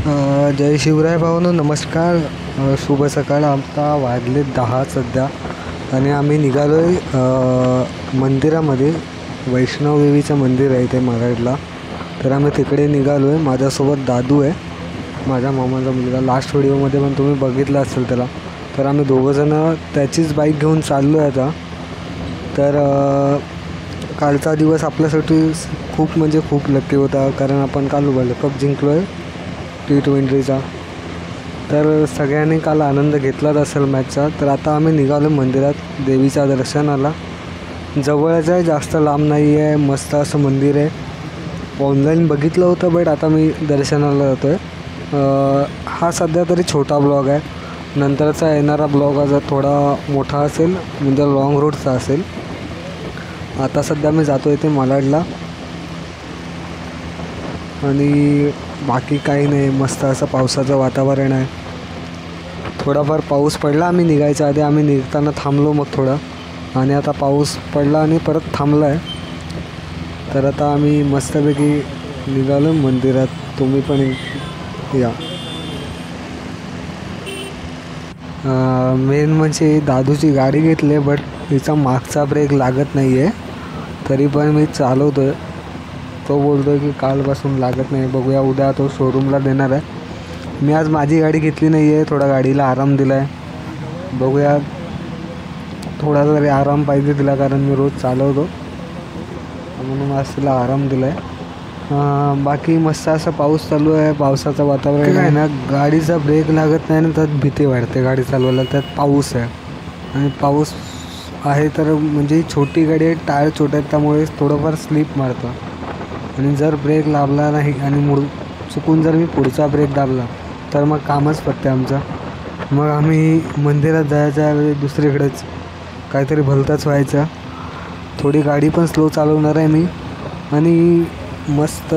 जय शिवराय भावांनो, नमस्कार. शुभ सकाळ. आता वाजले 10 सध्या आणि आम्ही निघालो आहे मंदिरामध्ये. वैष्णवदेवीचं मंदिर आहे ते महाराजला. तर आम्ही तिकडे निघालो आहे. माझ्यासोबत दादू आहे, माझ्या मामाचा मुलगा. लास्ट व्हिडिओमध्ये पण तुम्ही बघितलं असेल त्याला. तर आम्ही दोघंजणं त्याचीच बाईक घेऊन चाललो आहे आता. तर कालचा दिवस आपल्यासाठी खूप म्हणजे खूप लकी होता, कारण आपण काल वर्ल्ड कप जिंकलो आहे T20चा. तर सगळ्यांनी काल आनंद घेतलाच असेल मॅचचा. तर आता आम्ही निघालो मंदिरात देवीच्या दर्शनाला. जवळच आहे, जास्त लांब नाही आहे. मस्त असं मंदिर आहे. ऑनलाईन बघितलं होतं, बट आता मी दर्शनाला जातो आहे. हा सध्या तरी छोटा ब्लॉग आहे. नंतरचा येणारा ब्लॉग आज थोडा मोठा असेल, म्हणजे लॉंग रूटचा असेल. आता सध्या मी जातो आहे ते मालाडला आणि बाकी काही नाही. मस्त असं पावसाचं वातावरण आहे. थोडाफार पाऊस पडला आम्ही निघायच्या आधी. आम्ही निघताना थांबलो मग थोडं, आणि आता पाऊस पडला आणि परत थांबला आहे. तर आता आम्ही मस्तपैकी निघालो मंदिरात. तुम्ही पण या. मेन म्हणजे दादूची गाडी घेतली आहे, बट तिचा मागचा ब्रेक लागत नाही आहे. तरी पण मी चालवतो आहे. तो बोलतो आहे की कालपासून लागत नाही. बघूया, उद्या तो शोरूमला देणार आहे. मी आज माझी गाडी घेतली नाही आहे, थोडा गाडीला आराम दिला आहे. बघूया, थोडा तरी आराम पाहिजे तिला, कारण मी रोज चालवतो म्हणून आज तिला आराम दिला आहे. बाकी मस्त असं पाऊस चालू आहे. पावसाचं वातावरण आहे ना. गाडीचा ब्रेक लागत नाही ना, त्यात भीती वाटते गाडी चालवायला. त्यात पाऊस आहे आणि पाऊस आहे तर म्हणजे छोटी गाडी आहे, टायर छोटे आहेत, त्यामुळे थोडंफार स्लिप मारतं. आणि जर ब्रेक लाभला नाही आणि चुकून जर मी पुढचा ब्रेक दाबला तर मग कामच पडते आमचं. मग आम्ही मंदिरात जायच्या वेळी दुसरीकडेच काहीतरी भलतंच व्हायचं. थोडी गाडी पण स्लो चालवणार आहे मी, आणि मस्त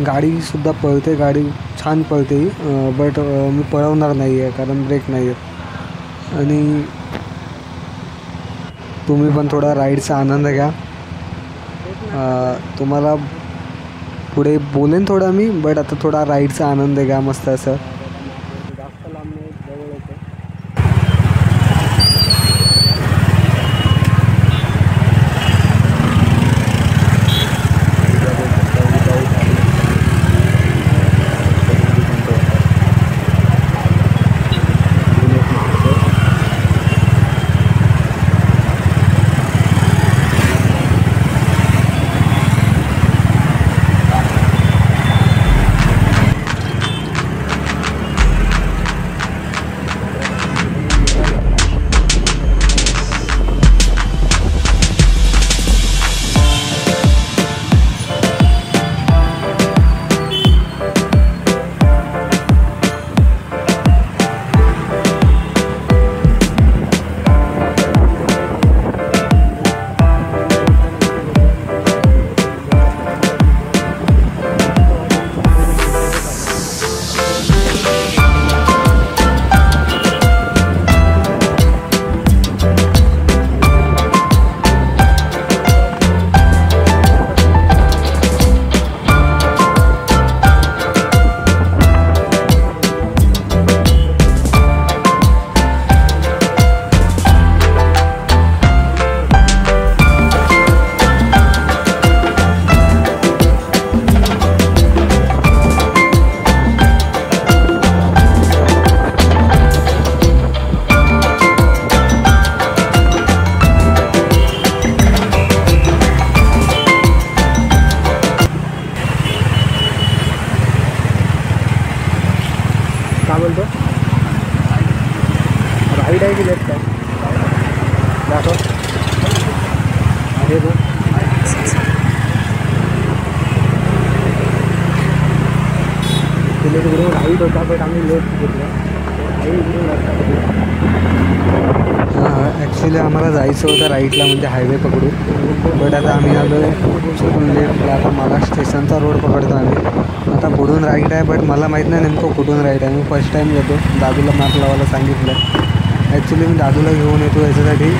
गाडीसुद्धा पळते. गाडी छान पळते, बट मी पळवणार नाही आहे कारण ब्रेक नाही आहे. आणि तुम्ही पण थोडा राईडचा आनंद घ्या. तुम्हाला पुढे बोलेन थोडा मी, बट आता थोडा राईडचा आनंद घ्या. मस्त असं जास्त लांब नाही, जवळ येतं. काय बोलतो? राईड आहे की लेफ्ट आहे? दाखव. अरे बघ, तिला तिकडून राईड होता, बट आम्ही लेफ्ट घेतलं. ॲक्च्युली आम्हाला जायचं होतं राईटला, म्हणजे हायवे पकडू. बट आता आम्ही आलो आहे लेफ्टला. आता मला स्टेशनचा रोड पकडतो आम्ही. आता पुढून राईट आहे, बट मला माहीत नाही नेमकं कुठून राईट आहे. मी फर्स्ट टाईम येतो. दादूला मॅप लावायला सांगितलं. ॲक्च्युली मी दादूला घेऊन येतो याच्यासाठी.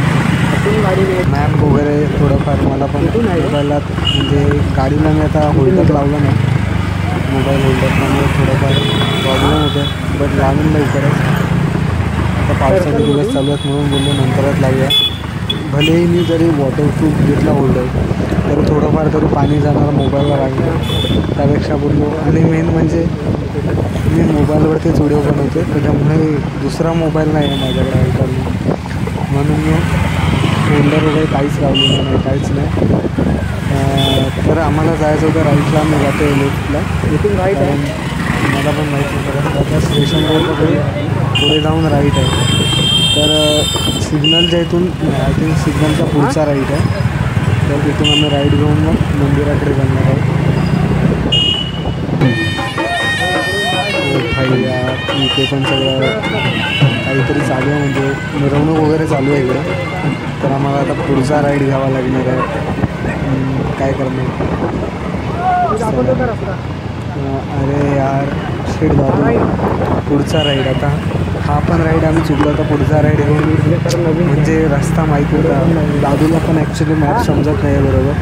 गाडी मॅप वगैरे थोडंफार मला पण पहिला, म्हणजे गाडीला मी आता होल्डर लावलं नाही. मोबाईल होल्डर, त्यामुळे थोडंफार प्रॉब्लेम होतं. बट लावून लवकरच. आता पावसाचे दिवस चालू आहेत म्हणून बोललो नंतरच लावूया. भलेही मी जरी वॉटरप्रूफ घेतला होल्डर तरी थोडंफार तरी पाणी जाणार मोबाईलवर आहे, त्यापेक्षा बोललो. आणि मेन म्हणजे मी मोबाईलवरतीच व्हिडिओ बनवते, त्याच्यामुळे दुसरा मोबाईल नाही आहे माझ्याकडे ऐकायला, म्हणून मी होल्डर वगैरे काहीच लावलेलं नाही, काहीच नाही. तर आम्हाला जायचं होतं राईटला, आम्ही जातो आहे लेफ्टला. इथून राईट आहे, मला पण माहिती नाही. कारण आता स्टेशन रोडला पुढे जाऊन राईट आहे. तर सिग्नलच्या इथून आय थिंक सिग्नलचा पुढचा राईट आहे. तर तिथून आम्ही राईट घेऊन मग मंदिराकडे जाणार आहोत. इथे पण सगळं काहीतरी चालू आहे, म्हणजे मिरवणूक वगैरे चालू आहे इकडं. तर आम्हाला आता पुढचा राईड घ्यावा लागणार आहे. काय करणार. अरे यार शेट दादू, पुढचा राईड आता हा पण राईड आम्ही चुकलो. तर पुढचा राईड घेऊन म्हणजे रस्ता माहिती होता दादूला, पण ॲक्च्युली मॅप समजत नाही बरोबर,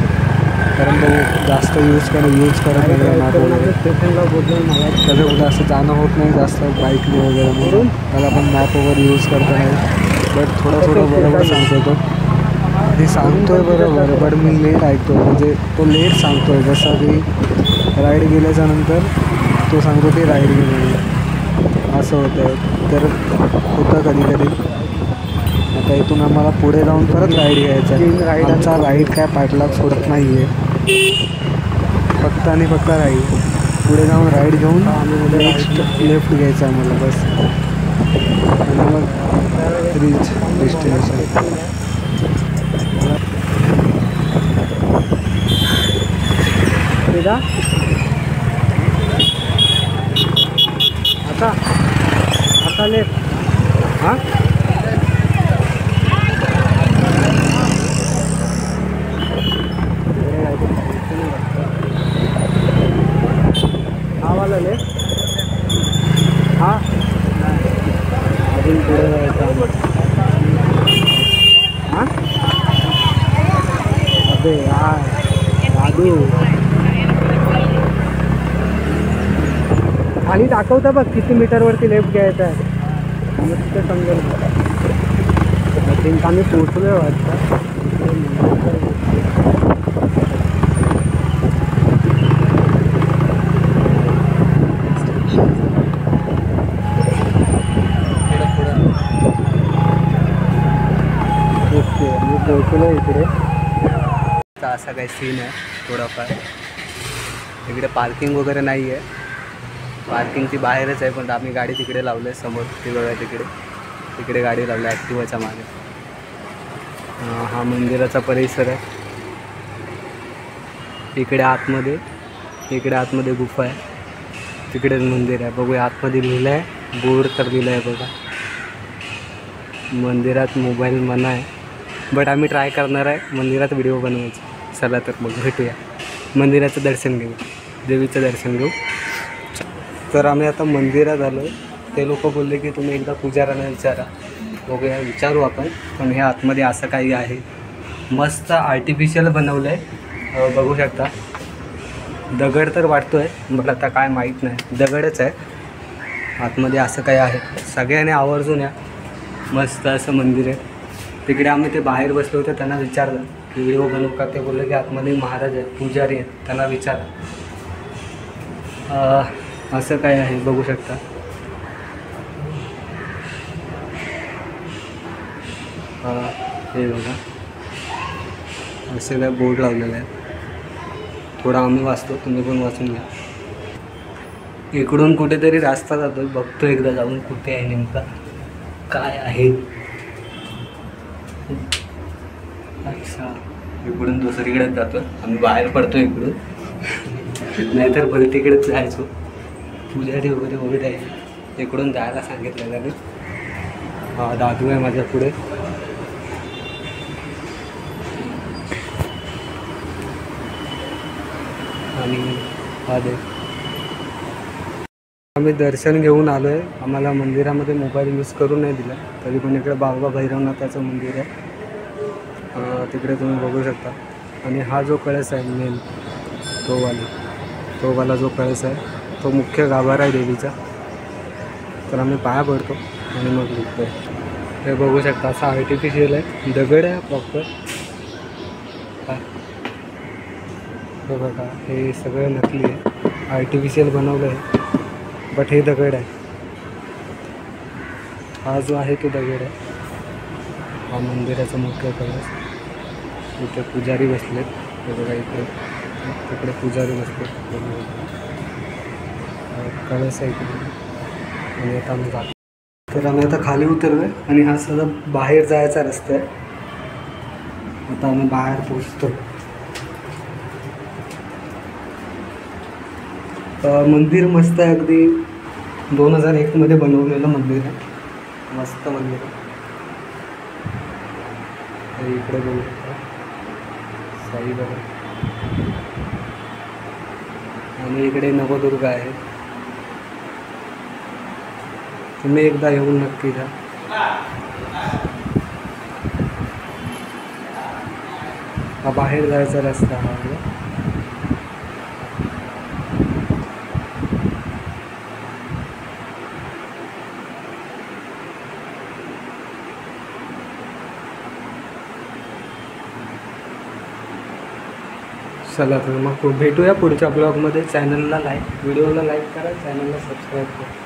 कारण तो जास्त यूज करत नाही मॅप वगैरे. त्याचं कुठं असं जाणं होत नाही जास्त बाईकने वगैरे, म्हणून त्याला पण मॅप वगैरे यूज करता नाही. बट थोडं बरोबर सांगतो तो, आणि सांगतो आहे बरोबर, बट मी लेट ऐकतो, म्हणजे तो लेट सांगतो आहे. जसं की राईड गेल्याच्या नंतर तो सांगतो की राईड गेली, असं होतं आहे. तर होतं कधी कधी. आता इथून आम्हाला पुढे जाऊन परत राईड घ्यायचा आहे. आमचा राईड काय पाठलाग सोडत नाही आहे, फक्त आणि फक्त राईड. पुढे जाऊन राईड घेऊन नेक्स्ट लेफ्ट घ्यायचं आहे मला बस, आणि मग रीच डेस्टिनेशन. आता लेफ्ट. हां हा वाला लेफ्ट. हां अजून पुढे जायचं. हां अबे यार दादू, खाली दाखवतं बघ किती मीटरवरती लेफ्ट घ्यायचं आहे, मग तिथे समजेल. आय थिंक आम्ही पोचलो आहे वाटतं. ओके आम्ही पोचलो इकडे. तर असा काही सीन आहे थोडाफार. इकडे पार्किंग वगैरे नाही आहे, पार्किंगची बाहेरच आहे, पण आम्ही गाडी तिकडे लावली आहे समोर. ती बघा तिकडे गाडी लावली आहे ॲक्टिवाच्या मागे. हा मंदिराचा परिसर आहे. इकडे आतमध्ये गुफा आहे, तिकडे मंदिर आहे. बघूया आतमध्ये लिहिलं आहे, बोर्ड तर लिहिलं आहे बघा. मंदिरात मोबाईल मना आहे, बट आम्ही ट्राय करणार आहे मंदिरात व्हिडिओ बनवायचा. चला तर मग भेटूया, मंदिराचं दर्शन घेऊ, देवीचं दर्शन घेऊ. तर आम्ही आता मंदिरात आलो. ते लोक बोलले की तुम्ही एकदा पुजाऱ्यांना विचारा. बघूया विचारू आपण. पण हे आतमध्ये असं काही आहे, मस्त आर्टिफिशियल बनवलं आहे. बघू शकता दगड तर वाटतो आहे, बट आता काय माहीत नाही, दगडच आहे. आतमध्ये असं काही आहे. सगळ्यांनी आवर्जून या, मस्त असं मंदिर आहे. तिकडे आम्ही ते बाहेर बसलो होते, त्यांना विचारलं की व्हिडिओ बनवू का. ते बोलले की आतमध्ये महाराज आहेत, पुजारी आहेत, त्यांना विचारा. असं काय आहे बघू शकता. हे बघा असे काय बोर्ड लावलेले आहेत. थोडा आम्ही वाचतो, तुम्ही पण वाचून घ्या. इकडून कुठेतरी रस्ता जातो, बघतो एकदा जाऊन कुठे आहे नेमका, काय आहे. अच्छा इकडून दुसरीकडेच जातो आम्ही, बाहेर पडतो इकडून. नाहीतर भलतीकडेच जायचो. पुजारी वगैरे आहे, इकडून जायला सांगितलं त्याने. हा दादू आहे माझ्या पुढे. आणि हा दे. आम्ही दर्शन घेऊन आलो आहे. आम्हाला मंदिरामध्ये मोबाईल यूज करून नाही दिला, तरी पण इकडे बाबा भैरवनाथाचं मंदिर आहे, तिकडे तुम्ही बघू शकता. आणि हा जो कळस आहे मेन तो वाला जो कळस आहे तो मुख्य गाभारा आहे देवीचा. तर आम्ही पाया पडतो आणि मग निघतो. हे बघू शकता असा आर्टिफिशियल आहे, दगड आहे प्रॉपर. हे बघा हे सगळं नकली आहे, आर्टिफिशियल बनवलं आहे, बट हे दगड आहे. हा जो आहे तो दगड आहे. हा मंदिराचा मुख्य कळस. इथे पुजारी बसलेत. हे बघा इकडे, तिकडे पुजारी बसलेत. कळस आहे इकडे. आणि आता आम्ही जातो. तर आम्ही आता खाली उतरलो आहे आणि हा सगळा बाहेर जायचा रस्ता आहे. आता आम्ही बाहेर पोचतो. मंदिर मस्त आहे, अगदी 2001 मध्ये बनवलेलं मंदिर आहे. मस्त मंदिर आहे. इकडे बघू शकता साईबाबा आणि इकडे नवदुर्गा आहे. तुम्ही एकदा येऊन नक्की जा. हा बाहेर जायचा रस्ता हा आहे. चला तर मग भेटूया पुढच्या ब्लॉगमध्ये. व्हिडिओला लाईक करा, चॅनलला सबस्क्राईब करा.